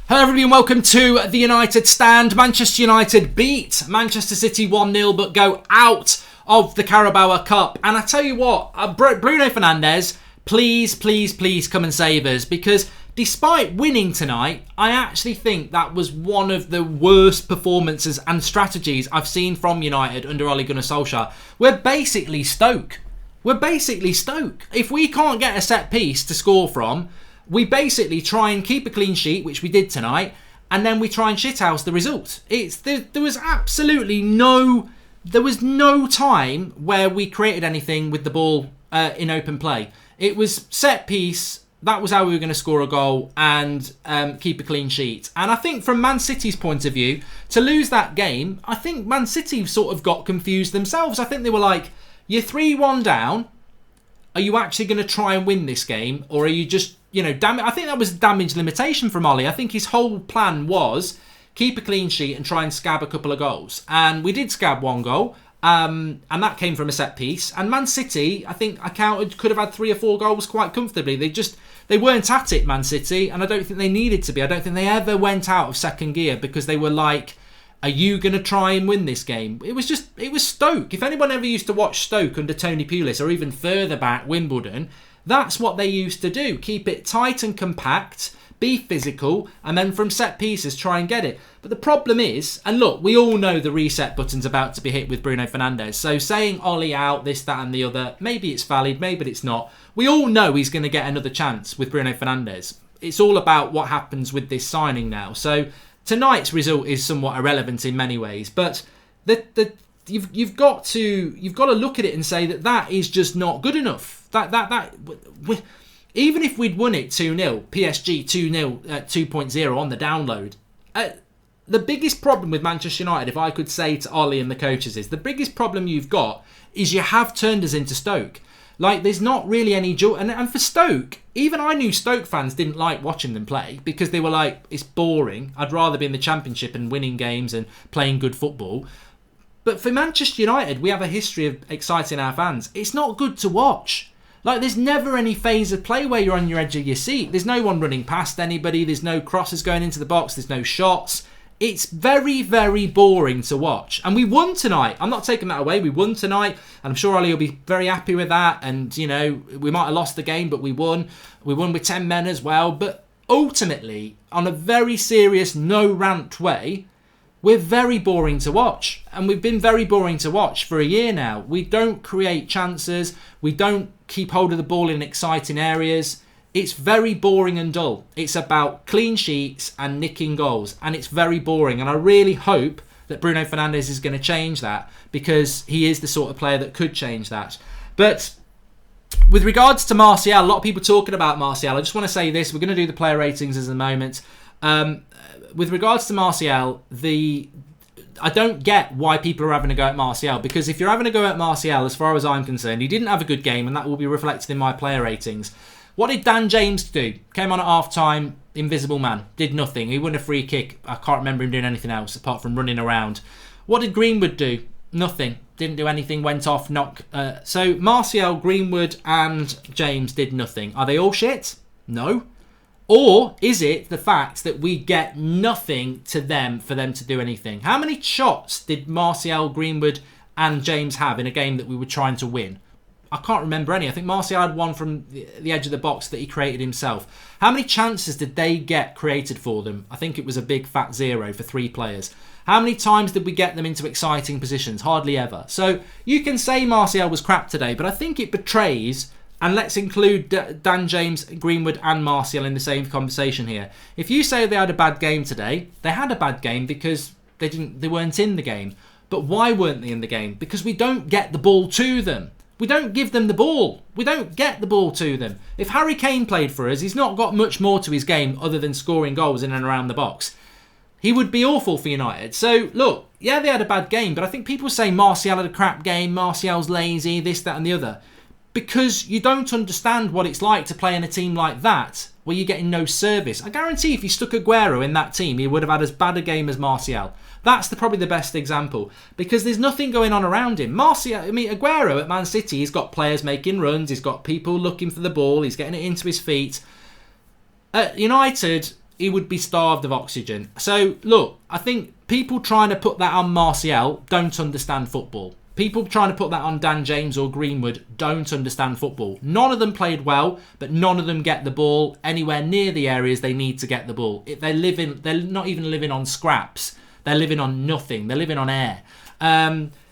Hello everybody and welcome to the United Stand. Manchester United beat Manchester City 1-0 but go out of the Carabao Cup. And I tell you what, Bruno Fernandes, please come and save us, because despite winning tonight, I actually think that was one of the worst performances and strategies I've seen from United under Ole Gunnar Solskjaer. We're basically Stoke. If we can't get a set piece to score from, we basically try and keep a clean sheet, which we did tonight, and then we try and shithouse the result. There was absolutely no time where we created anything with the ball in open play. It was set piece. That was how we were going to score a goal and keep a clean sheet. And I think from Man City's point of view, to lose that game, I think Man City sort of got confused themselves. I think they were like, you're 3-1 down. Are you actually going to try and win this game? Or are you just, I think that was damage limitation from Ollie. I think his whole plan was keep a clean sheet and try and scab a couple of goals. And we did scab one goal. And that came from a set piece. And Man City, I think I counted, could have had 3 or 4 goals quite comfortably. They weren't at it, Man City. And I don't think they needed to be. I don't think they ever went out of second gear because they were like, are you going to try and win this game? It was Stoke. If anyone ever used to watch Stoke under Tony Pulis, or even further back, Wimbledon, that's what they used to do. Keep it tight and compact, be physical, and then from set pieces try and get it. But the problem is, and look, we all know the reset button's about to be hit with Bruno Fernandes. So saying Ollie out, this, that and the other, maybe it's valid, maybe it's not. We all know he's going to get another chance with Bruno Fernandes. It's all about what happens with this signing now. So tonight's result is somewhat irrelevant in many ways, but you've got to look at it and say that is just not good enough. Even if we'd won it 2-0, PSG 2-0 2.0 on the download, the biggest problem with Manchester United, if I could say to Ollie and the coaches, is the biggest problem you've got is you have turned us into Stoke. Like, there's not really any joy. And for Stoke, even I knew Stoke fans didn't like watching them play because they were like, it's boring. I'd rather be in the Championship and winning games and playing good football. But for Manchester United, we have a history of exciting our fans. It's not good to watch. Like, there's never any phase of play where you're on your edge of your seat. There's no one running past anybody. There's no crosses going into the box. There's no shots. It's very, very boring to watch. And we won tonight. I'm not taking that away. We won tonight. And I'm sure Ollie will be very happy with that. And, we might have lost the game, but we won. We won with 10 men as well. But ultimately, on a very serious, no-rant way, we're very boring to watch. And we've been very boring to watch for a year now. We don't create chances. We don't keep hold of the ball in exciting areas. It's very boring and dull. It's about clean sheets and nicking goals. And it's very boring. And I really hope that Bruno Fernandes is going to change that, because he is the sort of player that could change that. But with regards to Martial, a lot of people talking about Martial. I just want to say this. We're going to do the player ratings in a moment. With regards to Martial, I don't get why people are having a go at Martial, because if you're having a go at Martial, as far as I'm concerned, he didn't have a good game, and that will be reflected in my player ratings. What did Dan James do? Came on at half-time, invisible man, did nothing. He won a free kick. I can't remember him doing anything else apart from running around. What did Greenwood do? Nothing. Didn't do anything, went off, So Martial, Greenwood and James did nothing. Are they all shit? No. Or is it the fact that we get nothing to them for them to do anything? How many shots did Martial, Greenwood and James have in a game that we were trying to win? I can't remember any. I think Martial had one from the edge of the box that he created himself. How many chances did they get created for them? I think it was a big fat 0 for 3 players. How many times did we get them into exciting positions? Hardly ever. So you can say Martial was crap today, but I think it betrays, and let's include Dan James, Greenwood and Martial in the same conversation here. If you say they had a bad game today, they had a bad game because they weren't in the game. But why weren't they in the game? Because we don't get the ball to them. We don't give them the ball. We don't get the ball to them. If Harry Kane played for us, he's not got much more to his game other than scoring goals in and around the box. He would be awful for United. So, look, yeah, they had a bad game, but I think people say Martial had a crap game, Martial's lazy, this, that and the other, because you don't understand what it's like to play in a team like that, where you're getting no service. I guarantee if you stuck Aguero in that team, he would have had as bad a game as Martial. That's probably the best example, because there's nothing going on around him. Aguero at Man City, he's got players making runs, he's got people looking for the ball, he's getting it into his feet. At United, he would be starved of oxygen. So, look, I think people trying to put that on Martial don't understand football. People trying to put that on Dan James or Greenwood don't understand football. None of them played well, but none of them get the ball anywhere near the areas they need to get the ball. They're not even living on scraps. They're living on nothing. They're living on air.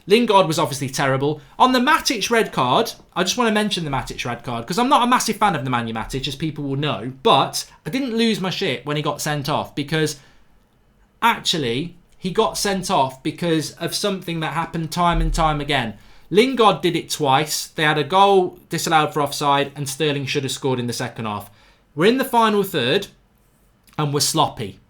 Lingard was obviously terrible. On the Matic red card, I just want to mention the Matic red card because I'm not a massive fan of Nemanja Matic, as people will know. But I didn't lose my shit when he got sent off because actually he got sent off because of something that happened time and time again. Lingard did it twice. They had a goal disallowed for offside and Sterling should have scored in the second half. We're in the final third and we're sloppy.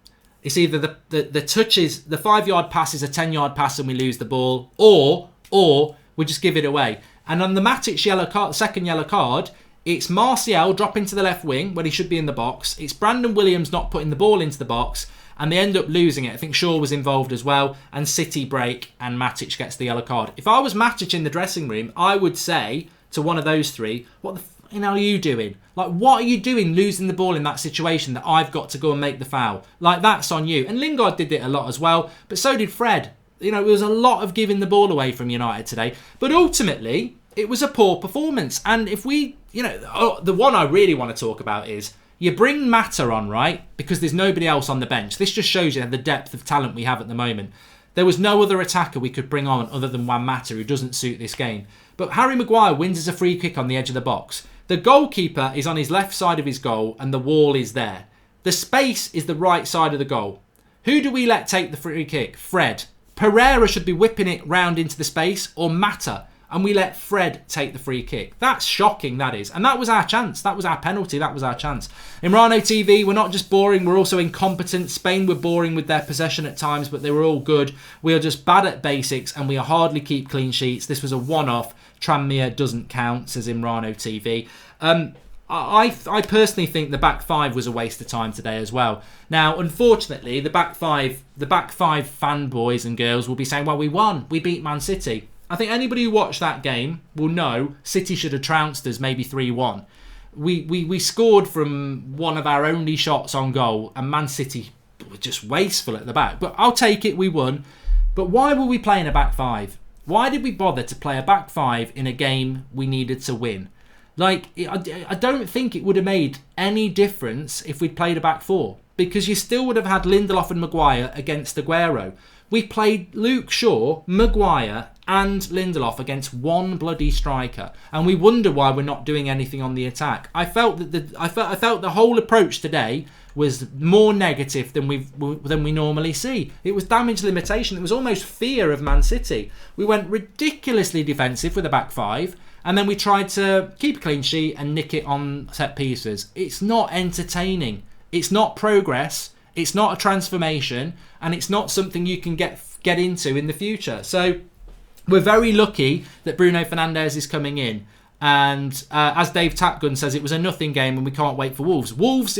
It's either the touches, the 5-yard pass is a 10-yard pass and we lose the ball, or we just give it away. And on the Matic second yellow card, it's Martial dropping to the left wing when he should be in the box. It's Brandon Williams not putting the ball into the box, and they end up losing it. I think Shaw was involved as well, and City break, and Matic gets the yellow card. If I was Matic in the dressing room, I would say to one of those three, what the are you doing? Like, what are you doing losing the ball in that situation that I've got to go and make the foul? Like, that's on you. And Lingard did it a lot as well, but so did Fred. You know, it was a lot of giving the ball away from United today. But ultimately, it was a poor performance. And if we, the one I really want to talk about is you bring Mata on, right? Because there's nobody else on the bench. This just shows you the depth of talent we have at the moment. There was no other attacker we could bring on other than Juan Mata, who doesn't suit this game. But Harry Maguire wins as a free kick on the edge of the box. The goalkeeper is on his left side of his goal and the wall is there. The space is the right side of the goal. Who do we let take the free kick? Fred. Pereira should be whipping it round into the space, or Mata, and we let Fred take the free kick. That's shocking, that is. And that was our chance. That was our penalty. That was our chance. Imrano TV, we're not just boring, we're also incompetent. Spain were boring with their possession at times, but they were all good. We are just bad at basics and we hardly keep clean sheets. This was a one-off. Tranmere doesn't count, says Imrano TV. I personally think the back five was a waste of time today as well. Now, unfortunately, the back five fanboys and girls will be saying, well, we won. We beat Man City. I think anybody who watched that game will know City should have trounced us maybe 3-1. We scored from one of our only shots on goal and Man City were just wasteful at the back. But I'll take it, we won. But why were we playing a back five? Why did we bother to play a back five in a game we needed to win? Like, I don't think it would have made any difference if we'd played a back four. Because you still would have had Lindelof and Maguire against Aguero. We played Luke Shaw, Maguire and Lindelof against one bloody striker. And we wonder why we're not doing anything on the attack. I felt that I felt the whole approach today was more negative than we normally see. It was damage limitation. It was almost fear of Man City. We went ridiculously defensive with a back five, and then we tried to keep a clean sheet and nick it on set pieces. It's not entertaining. It's not progress. It's not a transformation, and it's not something you can get into in the future. So we're very lucky that Bruno Fernandes is coming in. And as Dave Tapgun says, it was a nothing game and we can't wait for Wolves. Wolves,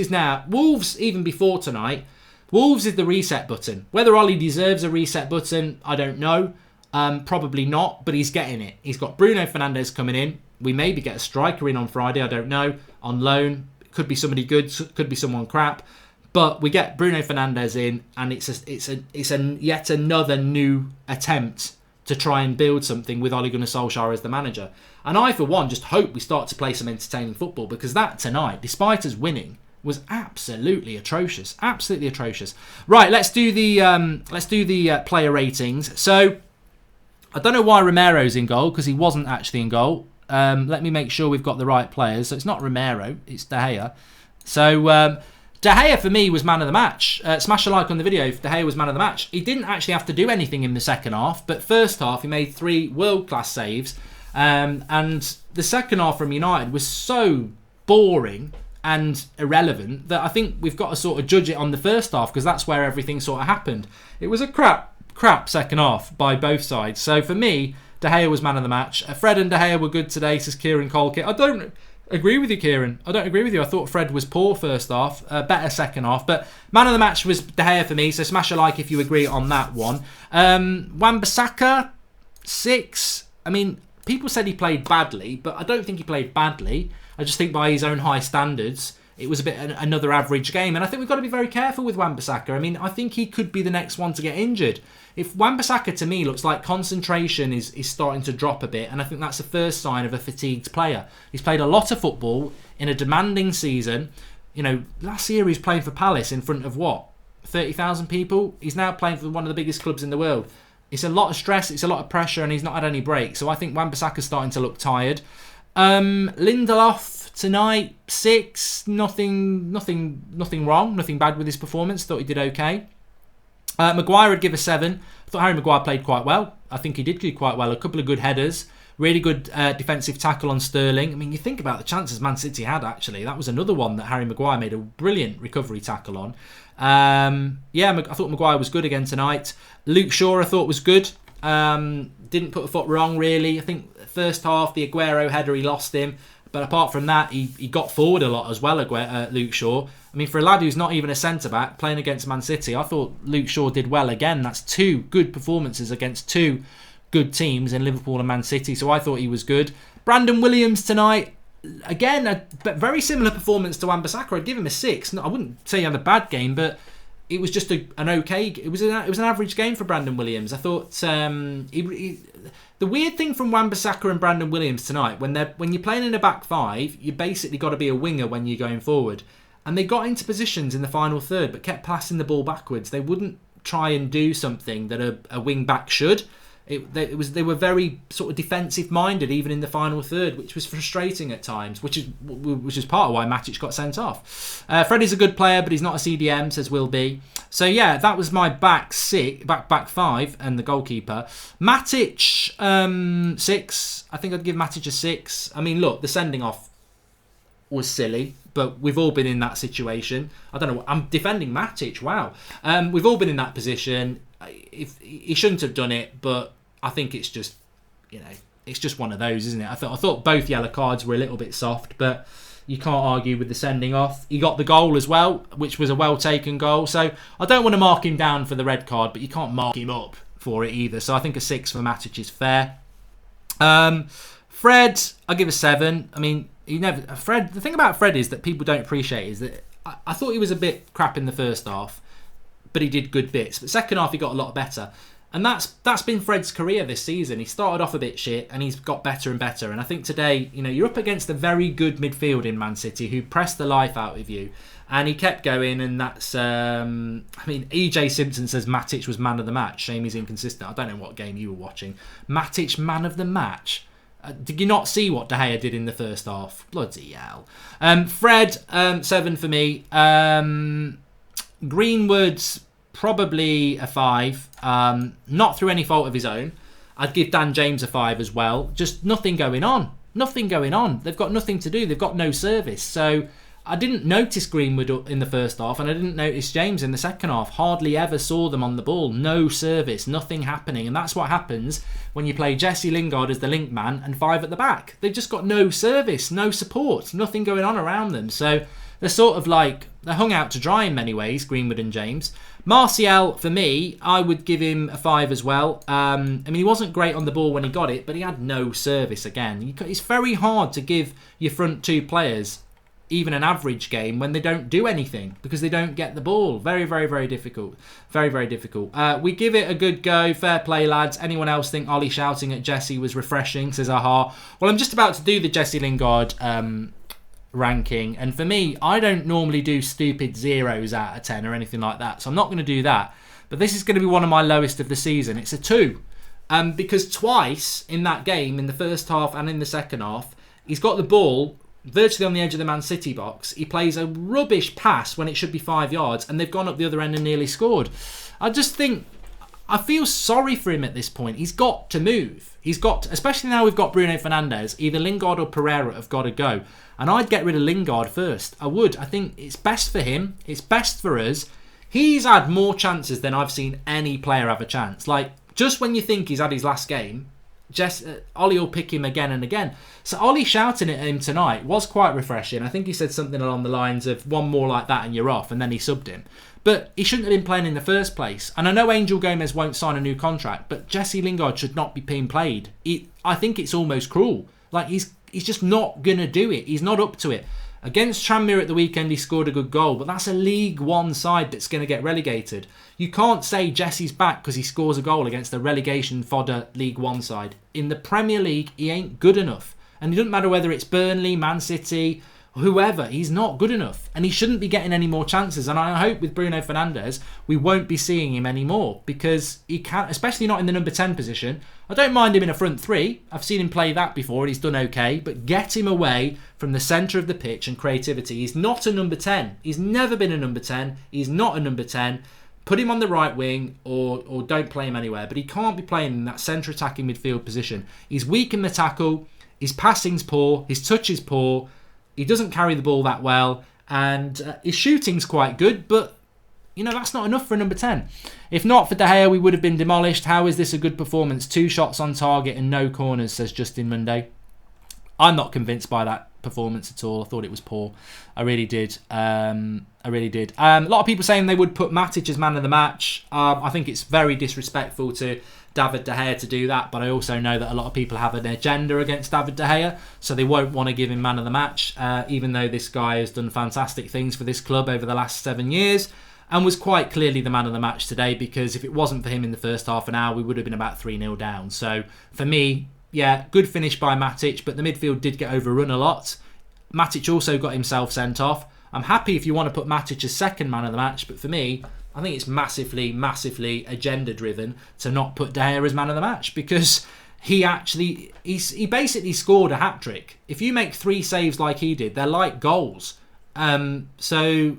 even before tonight, Wolves is the reset button. Whether Ollie deserves a reset button, I don't know. Probably not, but he's getting it. He's got Bruno Fernandes coming in. We maybe get a striker in on Friday, I don't know. On loan. Could be somebody good, could be someone crap. But we get Bruno Fernandes in, and it's yet another new attempt to try and build something with Ole Gunnar Solskjaer as the manager. And I, for one, just hope we start to play some entertaining football, because that tonight, despite us winning, was absolutely atrocious. Absolutely atrocious. Right, let's do the player ratings. So I don't know why Romero's in goal, because he wasn't actually in goal. Let me make sure we've got the right players. So it's not Romero, it's De Gea. So De Gea, for me, was man of the match. Smash a like on the video if De Gea was man of the match. He didn't actually have to do anything in the second half, but first half he made 3 world-class saves. And the second half from United was so boring and irrelevant that I think we've got to sort of judge it on the first half, because that's where everything sort of happened. It was a crap second half by both sides. So for me, De Gea was man of the match. Fred and De Gea were good today, says Kieran Colkett. I don't agree with you, Kieran. I don't agree with you. I thought Fred was poor first half, better second half. But man of the match was De Gea for me, so smash a like if you agree on that one. Wan-Bissaka, 6. I mean, people said he played badly, but I don't think he played badly. I just think by his own high standards, it was a bit another average game. And I think we've got to be very careful with Wan-Bissaka. I mean, I think he could be the next one to get injured. If Wan-Bissaka, to me, looks like concentration is starting to drop a bit, and I think that's the first sign of a fatigued player. He's played a lot of football in a demanding season. You know, last year he was playing for Palace in front of 30,000 people. He's now playing for one of the biggest clubs in the world. It's a lot of stress, it's a lot of pressure, and he's not had any breaks. So I think Wan-Bissaka's starting to look tired. Lindelof tonight, 6. Nothing wrong, nothing bad with his performance. Thought he did okay. Maguire would give a 7. I thought Harry Maguire played quite well. I think he did do quite well. A couple of good headers. Really good defensive tackle on Sterling. I mean, you think about the chances Man City had, actually. That was another one that Harry Maguire made a brilliant recovery tackle on. I thought Maguire was good again tonight. Luke Shaw, I thought, was good. Didn't put a foot wrong, really. I think first half, the Aguero header, he lost him. But apart from that, he got forward a lot as well, Luke Shaw. I mean, for a lad who's not even a centre-back, playing against Man City, I thought Luke Shaw did well again. That's 2 good performances against 2 good teams in Liverpool and Man City, so I thought he was good. Brandon Williams tonight, again, a very similar performance to Wan-Bissaka. I'd give him a 6. I wouldn't say he had a bad game, but it was just an okay. It was an average game for Brandon Williams. I thought the weird thing from Wan-Bissaka and Brandon Williams tonight, when you're playing in a back 5, you basically got to be a winger when you're going forward. And they got into positions in the final third, but kept passing the ball backwards. They wouldn't try and do something that a wing back should. They were very sort of defensive minded even in the final third, which was frustrating at times, which is part of why Matic got sent off. Freddie's a good player, but he's not a CDM, says Will B. So yeah, that was my back 5 and the goalkeeper. Matic 6. I think I'd give Matic a 6. I mean, look, the sending off was silly, but we've all been in that situation. I don't know. I'm defending Matic. Wow. We've all been in that position. If he shouldn't have done it, but I think it's just, it's just one of those, isn't it? I thought both yellow cards were a little bit soft, but you can't argue with the sending off. He got the goal as well, which was a well taken goal. So I don't want to mark him down for the red card, but you can't mark him up for it either. So I think a 6 for Matic is fair. Fred, I'll give a 7. I mean, the thing about Fred is that people don't appreciate is that I thought he was a bit crap in the first half, but he did good bits. But second half, he got a lot better. And that's been Fred's career this season. He started off a bit shit, and he's got better and better. And I think today, you're up against a very good midfield in Man City who pressed the life out of you. And he kept going, and that's... EJ Simpson says Matic was man of the match. Shame he's inconsistent. I don't know what game you were watching. Matic, man of the match. Did you not see what De Gea did in the first half? Bloody hell. Fred, 7 for me. Greenwood's probably a 5. Not through any fault of his own. I'd give Dan James a 5 as well. Just nothing going on. They've got nothing to do. They've got no service. So I didn't notice Greenwood in the first half, and I didn't notice James in the second half. Hardly ever saw them on the ball. No service, nothing happening. And that's what happens when you play Jesse Lingard as the link man and 5 at the back. They've just got no service, no support, nothing going on around them. So they're sort of like, they're hung out to dry in many ways, Greenwood and James. Martial, for me, I would give him a 5 as well. He wasn't great on the ball when he got it, but he had no service again. It's very hard to give your front 2 players even an average game when they don't do anything because they don't get the ball. Very, very, very difficult. Very, very difficult. We give it a good go. Fair play, lads. Anyone else think Ollie shouting at Jesse was refreshing? Says Aha. Well, I'm just about to do the Jesse Lingard ranking, and for me, I don't normally do stupid 0s out of 10 or anything like that, so I'm not going to do that. But this is going to be one of my lowest of the season. It's a 2. Because twice in that game, in the first half and in the second half, he's got the ball virtually on the edge of the Man City box. He plays a rubbish pass when it should be 5 yards, and they've gone up the other end and nearly scored. I just think, I feel sorry for him at this point. He's got to move. Especially now we've got Bruno Fernandes, either Lingard or Pereira have got to go. And I'd get rid of Lingard first. I would. I think it's best for him. It's best for us. He's had more chances than I've seen any player have a chance. Like, just when you think he's had his last game, Ollie will pick him again and again. So Ollie shouting at him tonight was quite refreshing. I think he said something along the lines of, one more like that and you're off, and then he subbed him. But he shouldn't have been playing in the first place. And I know Angel Gomez won't sign a new contract, but Jesse Lingard should not be being played. I think it's almost cruel. Like, he's just not going to do it. He's not up to it. Against Tranmere at the weekend, he scored a good goal, but that's a League One side that's going to get relegated. You can't say Jesse's back because he scores a goal against a relegation fodder League One side. In the Premier League, he ain't good enough. And it doesn't matter whether it's Burnley, Man City, whoever, he's not good enough. And he shouldn't be getting any more chances. And I hope with Bruno Fernandes, we won't be seeing him anymore because he can't, especially not in the number 10 position. I don't mind him in a front three. I've seen him play that before and he's done okay. But get him away from the centre of the pitch and creativity. He's not a number 10. He's never been a number 10. He's not a number 10. Put him on the right wing or don't play him anywhere. But he can't be playing in that centre attacking midfield position. He's weak in the tackle. His passing's poor. His touch is poor. He doesn't carry the ball that well, and his shooting's quite good, but, you know, that's not enough for a number 10. If not for De Gea, we would have been demolished. How is this a good performance? 2 shots on target and no corners, says Justin Monday. I'm not convinced by that performance at all. I thought it was poor. I really did. A lot of people saying they would put Matic as man of the match. I think it's very disrespectful to David De Gea to do that, but I also know that a lot of people have an agenda against David De Gea, so they won't want to give him man of the match, even though this guy has done fantastic things for this club over the last 7 years and was quite clearly the man of the match today, because if it wasn't for him in the first half an hour, we would have been about 3-0 down. So for me, yeah, good finish by Matic, but the midfield did get overrun a lot. Matic also got himself sent off. I'm happy if you want to put Matic as second man of the match, but for me, I think it's massively agenda-driven to not put De Gea as man of the match, because he basically scored a hat-trick. If you make 3 saves like he did, they're like goals. So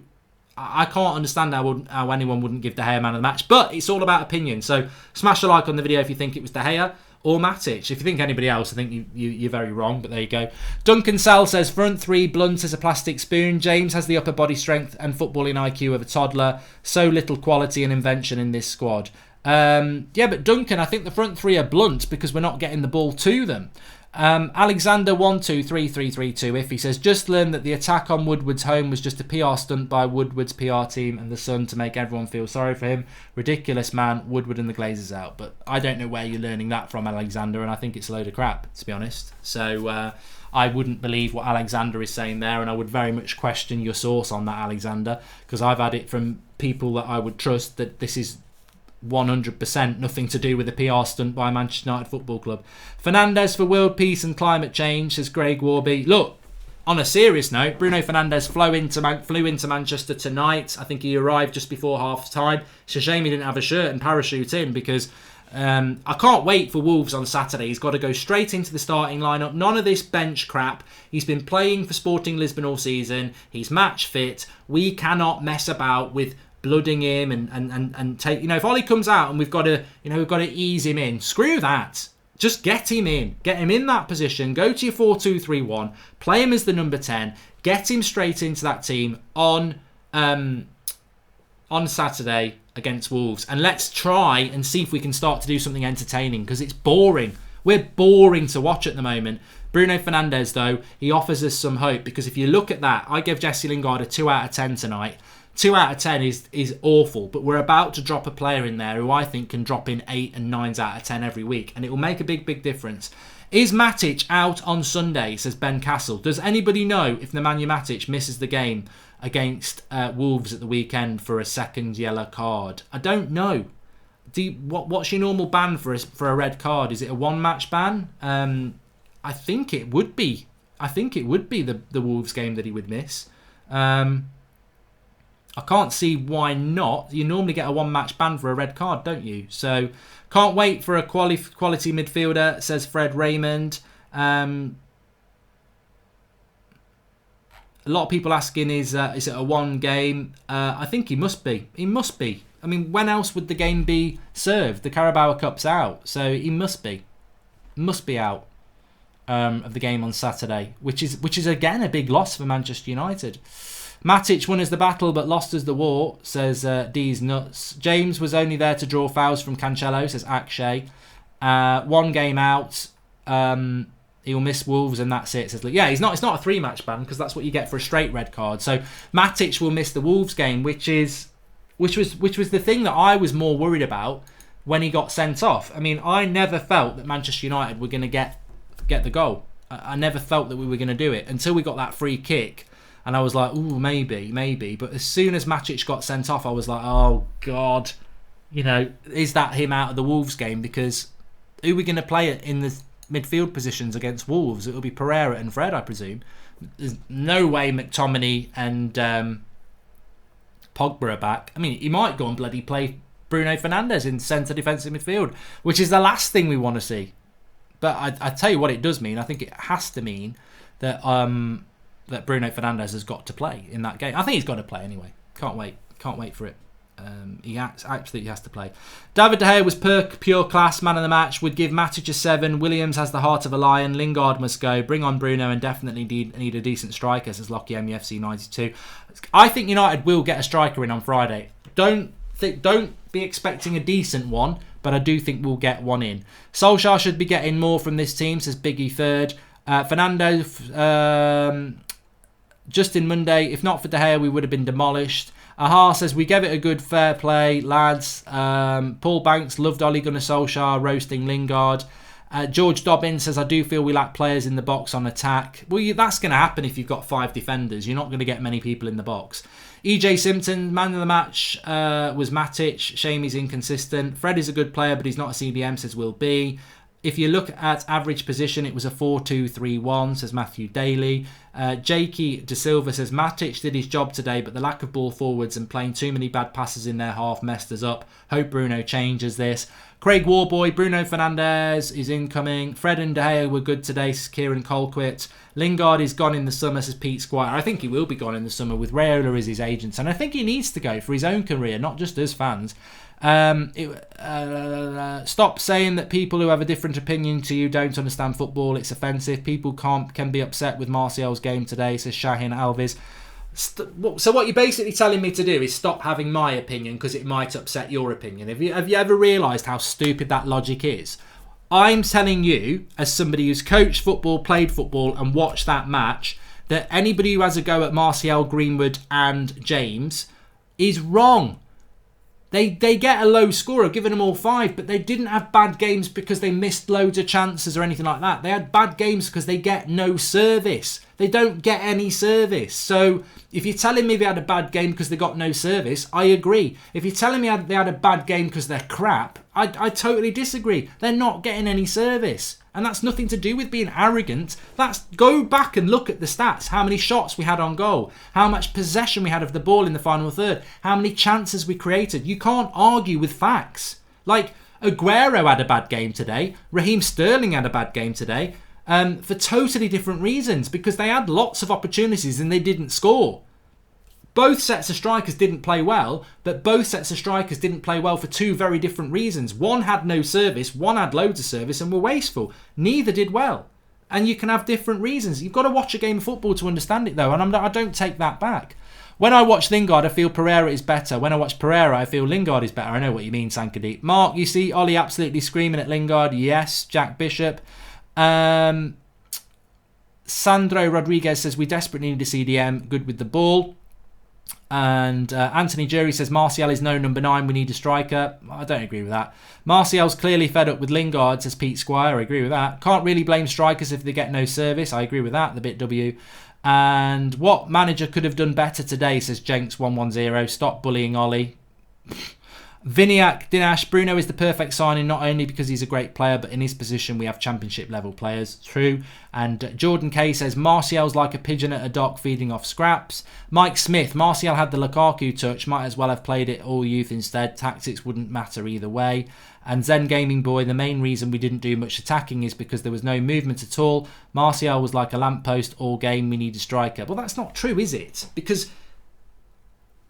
I can't understand how anyone wouldn't give De Gea man of the match, but it's all about opinion. So smash a like on the video if you think it was De Gea or Matic. If you think anybody else, I think you're very wrong, but there you go. Duncan Sell says, front 3, blunt as a plastic spoon. James has the upper body strength and footballing IQ of a toddler. So little quality and invention in this squad. Yeah, but Duncan, I think the front 3 are blunt because we're not getting the ball to them. Alexander 123332 if he says, just learned that the attack on Woodward's home was just a PR stunt by Woodward's PR team and the Sun to make everyone feel sorry for him. Ridiculous, man. Woodward and the Glazers out. But I don't know where you're learning that from, Alexander, and I think it's a load of crap, to be honest. So I wouldn't believe what Alexander is saying there, and I would very much question your source on that, Alexander, because I've had it from people that I would trust that this is 100% nothing to do with the PR stunt by Manchester United Football Club. Fernandes for world peace and climate change, says Greg Warby. Look, on a serious note, Bruno Fernandes flew into Manchester tonight. I think he arrived just before half time. It's a shame he didn't have a shirt and parachute in, because I can't wait for Wolves on Saturday. He's got to go straight into the starting lineup. None of this bench crap. He's been playing for Sporting Lisbon all season. He's match fit. We cannot mess about with blooding him and take, you know, if Ollie comes out and we've got to ease him in, screw that. Just get him in that position, go to your 4-2-3-1, play him as the number 10, get him straight into that team on Saturday against Wolves, and let's try and see if we can start to do something entertaining, because it's boring. We're boring to watch at the moment. Bruno Fernandes, though, he offers us some hope, because if you look at that, I gave Jesse Lingard a 2 out of 10 tonight. 2 out of 10 is awful, but we're about to drop a player in there who I think can drop in 8 and 9s out of 10 every week, and it will make a big difference. Is Matic out on Sunday, says Ben Castle. Does anybody know if Nemanja Matic misses the game against Wolves at the weekend for a second yellow card? I don't know. What's your normal ban for a red card? Is it a 1-match ban? I think it would be. I think it would be the Wolves game that he would miss. I can't see why not. You normally get a 1-match ban for a red card, don't you? So, can't wait for a quality midfielder, says Fred Raymond. A lot of people asking, is it a 1 game? I think he must be. He must be. I mean, when else would the game be served? The Carabao Cup's out, so he must be. Must be out of the game on Saturday, which is again a big loss for Manchester United. Matic won us the battle but lost us the war, says D's Nuts. James was only there to draw fouls from Cancelo, says Akshay. 1 game out. He'll miss Wolves and that's it, says Lee. Yeah, it's not a 3-match ban, because that's what you get for a straight red card. So Matic will miss the Wolves game, which was the thing that I was more worried about when he got sent off. I mean, I never felt that Manchester United were going to get the goal. I never felt that we were going to do it until we got that free kick. And I was like, ooh, maybe. But as soon as Matic got sent off, I was like, oh, God. Is that him out of the Wolves game? Because who are we going to play it in the midfield positions against Wolves? It'll be Pereira and Fred, I presume. There's no way McTominay and Pogba are back. I mean, he might go and bloody play Bruno Fernandes in centre defensive midfield, which is the last thing we want to see. But I tell you what it does mean. I think it has to mean that that Bruno Fernandes has got to play in that game. I think he's got to play anyway. Can't wait for it. He absolutely has to play. David De Gea was pure class, man of the match. Would give Matic a 7. Williams has the heart of a lion. Lingard must go. Bring on Bruno and definitely need a decent striker, says Lockie MUFC 92. I think United will get a striker in on Friday. Don't be expecting a decent one, but I do think we'll get one in. Solskjaer should be getting more from this team, says Biggie Third. Fernando, Justin Monday, if not for De Gea, we would have been demolished. Aha says, we gave it a good fair play, lads. Paul Banks, loved Ole Gunnar Solskjaer roasting Lingard. George Dobbins says, I do feel we lack players in the box on attack. Well, that's going to happen if you've got 5 defenders. You're not going to get many people in the box. EJ Simpson, man of the match, was Matic. Shame he's inconsistent. Fred is a good player, but he's not a CDM, says Will B. If you look at average position, it was a 4-2-3-1, says Matthew Daly. Jakey De Silva says, Matic did his job today, but the lack of ball forwards and playing too many bad passes in their half messed us up. Hope Bruno changes this. Craig Warboy, Bruno Fernandes is incoming. Fred and De Gea were good today, says Kieran Colquitt. Lingard is gone in the summer, says Pete Squire. I think he will be gone in the summer with Raiola as his agents, and I think he needs to go for his own career, not just as fans. Stop saying that people who have a different opinion to you don't understand football. It's offensive. People can be upset with Martial's game today, says Shahin Alves. So what you're basically telling me to do is stop having my opinion because it might upset your opinion. Have you ever realised how stupid that logic is? I'm telling you, as somebody who's coached football, played football and watched that match, that anybody who has a go at Martial, Greenwood and James is wrong. They get a low score. I've given them all 5, but they didn't have bad games because they missed loads of chances or anything like that. They had bad games because they get no service. They don't get any service. So if you're telling me they had a bad game because they got no service, I agree. If you're telling me they had a bad game because they're crap, I totally disagree. They're not getting any service. And that's nothing to do with being arrogant. Go back and look at the stats. How many shots we had on goal. How much possession we had of the ball in the final third. How many chances we created. You can't argue with facts. Like, Aguero had a bad game today. Raheem Sterling had a bad game today. For totally different reasons. Because they had lots of opportunities and they didn't score. Both sets of strikers didn't play well, but both sets of strikers didn't play well for 2 very different reasons. One had no service, one had loads of service and were wasteful. Neither did well. And you can have different reasons. You've got to watch a game of football to understand it though, and I don't take that back. When I watch Lingard, I feel Pereira is better. When I watch Pereira, I feel Lingard is better. I know what you mean, Sankadeep. Mark, you see Ollie absolutely screaming at Lingard. Yes, Jack Bishop. Sandro Rodriguez says, we desperately need a CDM, good with the ball. And Anthony Jury says Martial is no number 9, we need a striker. I don't agree with that. Martial's clearly fed up with Lingard, says Pete Squire. I agree with that. Can't really blame strikers if they get no service. I agree with that, the bit W. And what manager could have done better today, says Jenks110. Stop bullying Ollie. Viniak Dinash, Bruno is the perfect signing, not only because he's a great player, but in his position we have championship level players. True. And Jordan K says Martial's like a pigeon at a dock feeding off scraps. Mike Smith, Martial had the Lukaku touch, might as well have played it all youth instead. Tactics wouldn't matter either way. And Zen Gaming Boy, the main reason we didn't do much attacking is because there was no movement at all. Martial was like a lamppost all game, we need a striker. Well, that's not true, is it? Because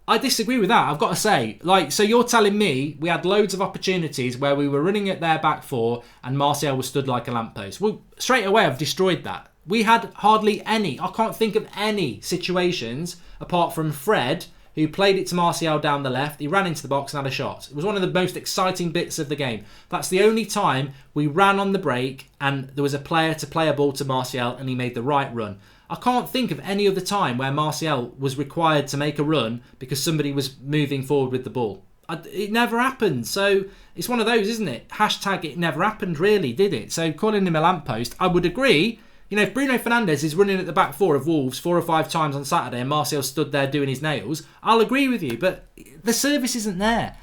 I disagree with that, I've got to say. So you're telling me we had loads of opportunities where we were running at their back 4 and Martial was stood like a lamppost. Well, straight away I've destroyed that. We had hardly any. I can't think of any situations apart from Fred, who played it to Martial down the left. He ran into the box and had a shot. It was one of the most exciting bits of the game. That's the only time we ran on the break and there was a player to play a ball to Martial and he made the right run. I can't think of any other time where Martial was required to make a run because somebody was moving forward with the ball. It never happened. So it's one of those, isn't it? Hashtag it never happened really, did it? So calling him a lamppost, I would agree. You know, if Bruno Fernandes is running at the back four of Wolves 4 or 5 times on Saturday and Martial stood there doing his nails, I'll agree with you. But the service isn't there.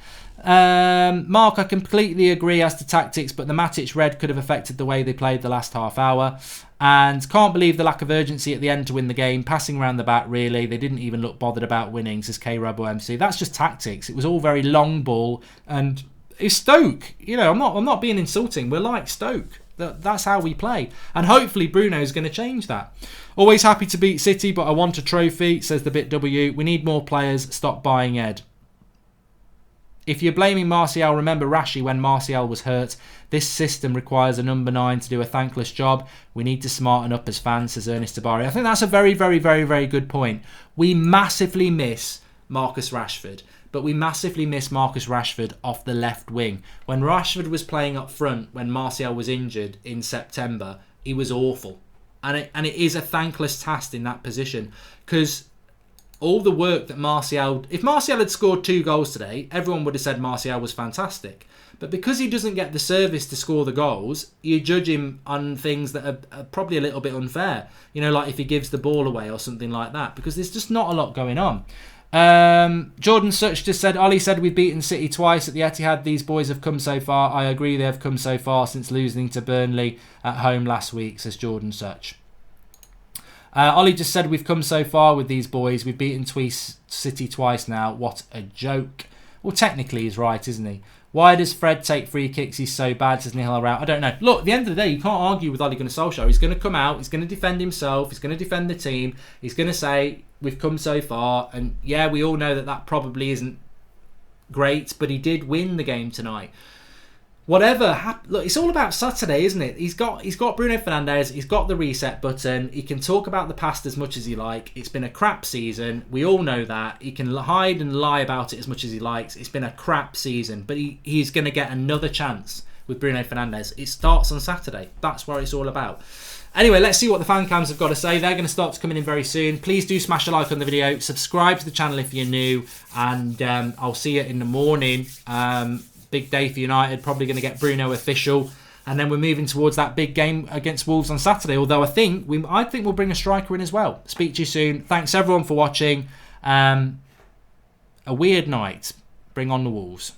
Mark, I completely agree as to tactics, but the Matic red could have affected the way they played the last half hour. And can't believe the lack of urgency at the end to win the game. Passing around the back, really. They didn't even look bothered about winning, says K-Rabo MC. That's just tactics. It was all very long ball. And it's Stoke. You know, I'm not being insulting. We're like Stoke. That's how we play. And hopefully Bruno's going to change that. Always happy to beat City, but I want a trophy, says the Bit W. We need more players. Stop buying Ed. If you're blaming Martial, remember Rashi when Martial was hurt. This system requires a number 9 to do a thankless job. We need to smarten up as fans, says Ernest Tabari. I think that's a very, very, very, very good point. We massively miss Marcus Rashford, but we massively miss Marcus Rashford off the left wing. When Rashford was playing up front, when Martial was injured in September, he was awful. And it is a thankless task in that position, because all the work that Martial... If Martial had scored 2 goals today, everyone would have said Martial was fantastic. But because he doesn't get the service to score the goals, you judge him on things that are probably a little bit unfair. You know, like if he gives the ball away or something like that. Because there's just not a lot going on. Jordan Such just said, Ollie said we've beaten City twice at the Etihad. These boys have come so far. I agree, they have come so far since losing to Burnley at home last week, says Jordan Such. Ollie just said we've come so far with these boys. We've beaten City twice now. What a joke. Well, technically he's right, isn't he? Why does Fred take free kicks? He's so bad, says Nihal Rao. I don't know. Look, at the end of the day, you can't argue with Ole Gunnar Solskjaer. He's going to come out. He's going to defend himself. He's going to defend the team. He's going to say, we've come so far. And yeah, we all know that probably isn't great, but he did win the game tonight. Whatever, look, it's all about Saturday, isn't it? He's got Bruno Fernandes, he's got the reset button, he can talk about the past as much as he likes. It's been a crap season, we all know that. He can hide and lie about it as much as he likes. It's been a crap season, but he's going to get another chance with Bruno Fernandes. It starts on Saturday, that's what it's all about. Anyway, let's see what the fan cams have got to say. They're going to start coming in very soon. Please do smash a like on the video, subscribe to the channel if you're new, and I'll see you in the morning. Big day for United, probably going to get Bruno official, and then we're moving towards that big game against Wolves on Saturday, although I think we'll bring a striker in as well. Speak to you soon. Thanks everyone for watching. A weird night. Bring on the Wolves.